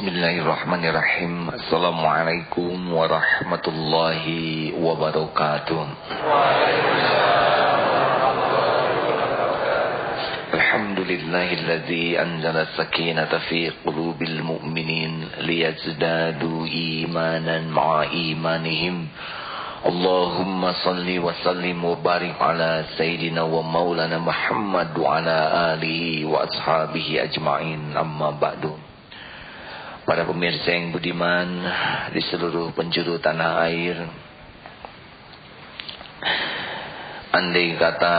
Bismillahirrahmanirrahim. Assalamualaikum warahmatullahi wabarakatuh. Alhamdulillahilladzi anzala sakinata fi qulubil mu'minin liyazdadu imanan ma'a imanihim. Allahumma salli wa sallim wa barik ala sayyidina wa maulana Muhammad wa ala alihi wa ashabihi ajma'in, amma ba'du. Para pemirsa yang budiman di seluruh penjuru tanah air, andai kata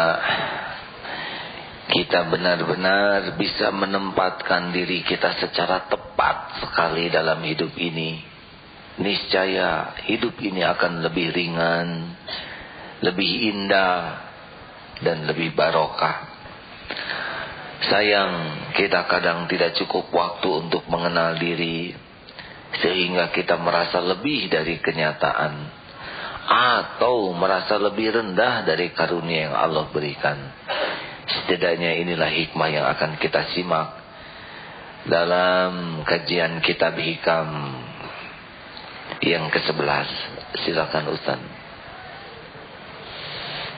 kita benar-benar bisa menempatkan diri kita secara tepat sekali dalam hidup ini, niscaya hidup ini akan lebih ringan, lebih indah, dan lebih barokah. Sayang, kita kadang tidak cukup waktu untuk mengenal diri, sehingga kita merasa lebih dari kenyataan, atau merasa lebih rendah dari karunia yang Allah berikan. Setidaknya inilah hikmah yang akan kita simak dalam kajian kitab Hikam yang ke-11. Silakan Ustaz.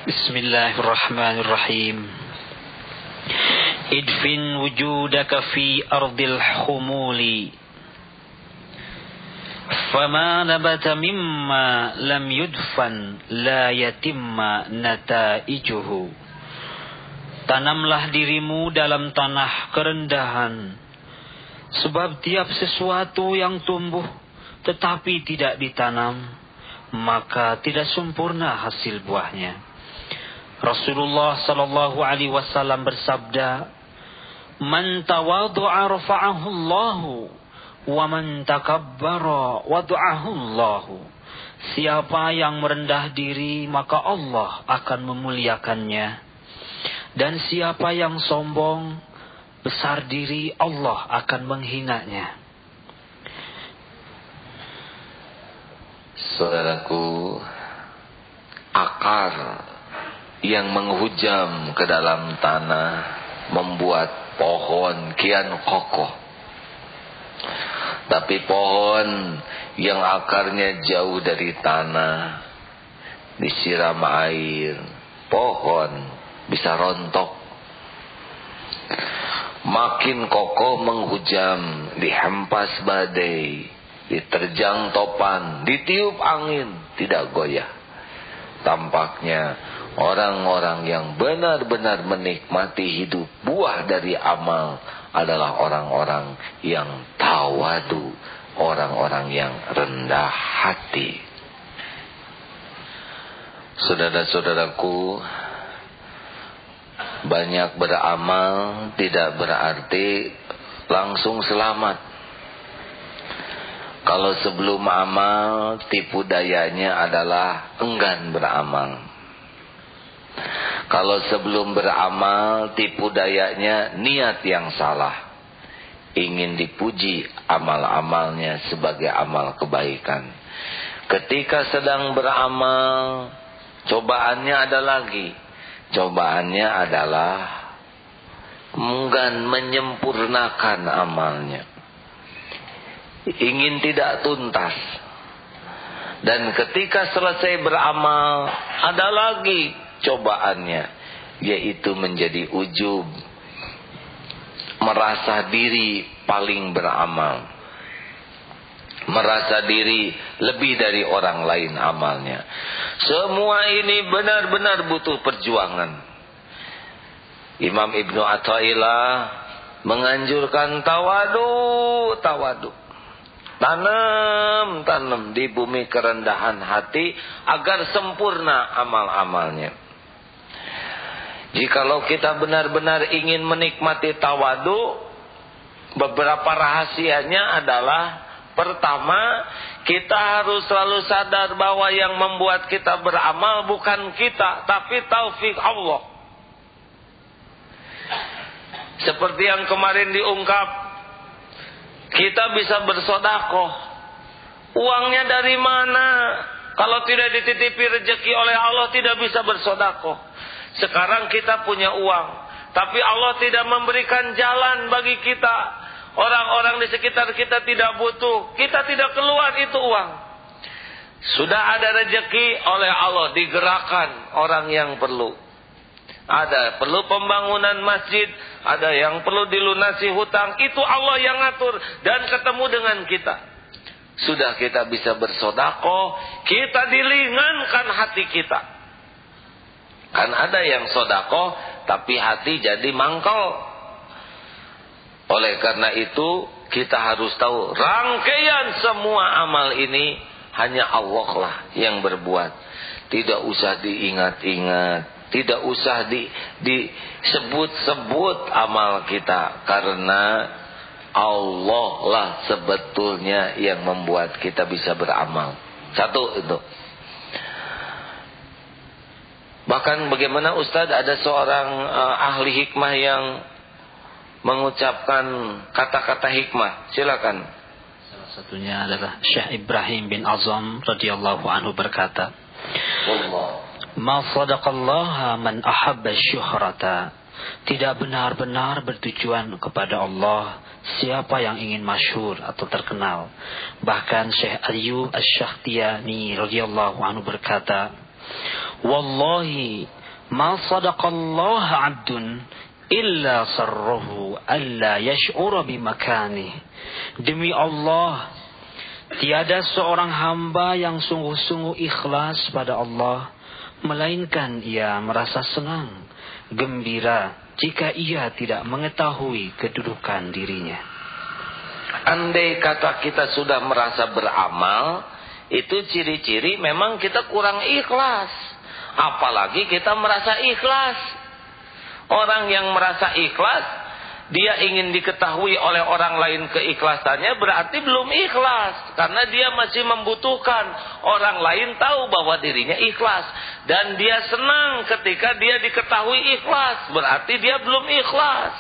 Bismillahirrahmanirrahim. Idfin wujudaka fi ardil humuli, fama nabata mimma lam yudfan la yatimma nataijuhu. Tanamlah dirimu dalam tanah kerendahan, sebab tiap sesuatu yang tumbuh tetapi tidak ditanam, maka tidak sempurna hasil buahnya. Rasulullah sallallahu alaihi wasallam bersabda, "Man tawadhu'a rafa'ahu Allahu, wa man takabbara wada'ahu Allahu." Siapa yang merendah diri, maka Allah akan memuliakannya. Dan siapa yang sombong, besar diri, Allah akan menghinanya. Saudaraku, akar yang menghujam ke dalam tanah membuat pohon kian kokoh. Tapi pohon yang akarnya jauh dari tanah, disiram air, pohon bisa rontok. Makin kokoh menghujam, dihempas badai, diterjang topan, ditiup angin, tidak goyah. Tampaknya orang-orang yang benar-benar menikmati hidup, buah dari amal, adalah orang-orang yang tawadu, orang-orang yang rendah hati. Saudara-saudaraku, banyak beramal tidak berarti langsung selamat. Kalau sebelum amal, tipu dayanya adalah enggan beramal. Kalau sebelum beramal, tipu dayanya niat yang salah, ingin dipuji amal-amalnya sebagai amal kebaikan. Ketika sedang beramal, cobaannya ada lagi. Cobaannya adalah enggan menyempurnakan amalnya, ingin tidak tuntas. Dan ketika selesai beramal, ada lagi cobaannya, yaitu menjadi ujub, merasa diri paling beramal, merasa diri lebih dari orang lain amalnya. Semua ini benar-benar butuh perjuangan. Imam Ibnu Athaillah menganjurkan tawadu. Tanam di bumi kerendahan hati agar sempurna amal-amalnya. Jikalau kita benar-benar ingin menikmati tawadu, beberapa rahasianya adalah, pertama, kita harus selalu sadar bahwa yang membuat kita beramal bukan kita, tapi taufik Allah. Seperti yang kemarin diungkap, kita bisa bersedekah. Uangnya dari mana? Kalau tidak dititipi rezeki oleh Allah, tidak bisa bersedekah. Sekarang kita punya uang, tapi Allah tidak memberikan jalan bagi kita. orang-orang di sekitar kita tidak butuh, kita tidak keluar itu uang. Sudah ada rezeki oleh Allah, digerakkan orang yang perlu. Ada perlu pembangunan masjid, ada yang perlu dilunasi hutang, itu Allah yang ngatur dan ketemu dengan kita. Sudah kita bisa bersedekah, kita diringankan hati kita. Kan ada yang sedekah tapi hati jadi mangkal. Oleh karena itu kita harus tahu rangkaian semua amal ini hanya Allah lah yang berbuat. Tidak usah diingat-ingat, tidak usah disebut-sebut amal kita, karena Allah lah sebetulnya yang membuat kita bisa beramal. Satu itu. Bahkan bagaimana Ustaz, ada seorang ahli hikmah yang mengucapkan kata-kata hikmah. Silakan. Salah satunya adalah Syekh Ibrahim bin Azam radhiyallahu anhu berkata, "Ma sadaqallaha man ahabba syuhrata." Tidak benar-benar bertujuan kepada Allah siapa yang ingin masyhur atau terkenal. Bahkan Syekh Ayyub Asy-Syakhtiyani radhiyallahu anhu berkata, "Wallahi ma sadaqallaha 'abdun illa sarruhu alla yash'ura bimakani." Demi Allah, tiada seorang hamba yang sungguh-sungguh ikhlas pada Allah melainkan ia merasa senang, gembira jika ia tidak mengetahui kedudukan dirinya. Andai kata kita sudah merasa beramal, itu ciri-ciri memang kita kurang ikhlas. Apalagi kita merasa ikhlas. Orang yang merasa ikhlas, dia ingin diketahui oleh orang lain keikhlasannya, berarti belum ikhlas. Karena dia masih membutuhkan orang lain tahu bahwa dirinya ikhlas. Dan dia senang ketika dia diketahui ikhlas, berarti dia belum ikhlas.